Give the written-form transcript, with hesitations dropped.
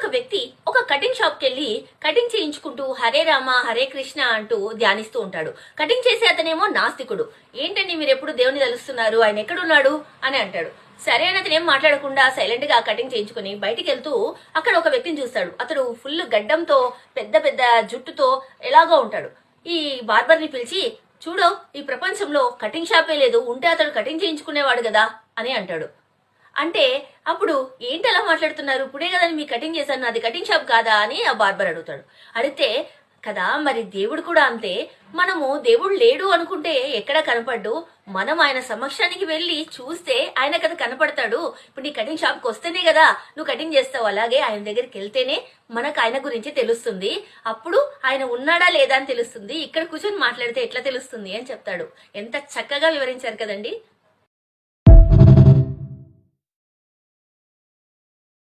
ఒక వ్యక్తి ఒక కటింగ్ షాప్ కెళ్ళి కటింగ్ చేయించుకుంటూ హరే రామ హరే కృష్ణ అంటూ ధ్యానిస్తూ ఉంటాడు. కటింగ్ చేసే అతనేమో నాస్తికుడు. ఏంటండి మీరు ఎప్పుడు దేవుని తలుస్తున్నారు, ఆయన ఎక్కడున్నాడు అని అంటాడు. సరే అని అతను ఏం మాట్లాడకుండా సైలెంట్ గా కటింగ్ చేయించుకుని బయటికి వెళ్తూ అక్కడ ఒక వ్యక్తిని చూస్తాడు. అతడు ఫుల్ గడ్డంతో పెద్ద పెద్ద జుట్టుతో ఎలాగో ఉంటాడు. ఈ బార్బర్ ని పిలిచి, చూడు ఈ ప్రపంచంలో కటింగ్ షాపే లేదు, ఉంటే అతడు కటింగ్ చేయించుకునేవాడు కదా అని అంటాడు. అంటే అప్పుడు ఏంటి అలా మాట్లాడుతున్నారు, ఇప్పుడే కదా మీ కటింగ్ చేశాను, నాది కటింగ్ షాప్ కాదా అని ఆ బార్బర్ అడుగుతాడు. అడిగితే కదా మరి దేవుడు కూడా అంతే, మనము దేవుడు లేడు అనుకుంటే ఎక్కడ కనపడ్డు, మనం ఆయన సమక్షానికి వెళ్ళి చూస్తే ఆయన కదా కనపడతాడు. ఇప్పుడు నీ కటింగ్ షాప్కి వస్తేనే కదా నువ్వు కటింగ్ చేస్తావు, అలాగే ఆయన దగ్గరికి వెళ్తేనే మనకు ఆయన గురించి తెలుస్తుంది, అప్పుడు ఆయన ఉన్నాడా లేదా అని తెలుస్తుంది, ఇక్కడ కూర్చొని మాట్లాడితే ఎట్లా తెలుస్తుంది అని చెప్తాడు. ఎంత చక్కగా వివరించారు కదండి.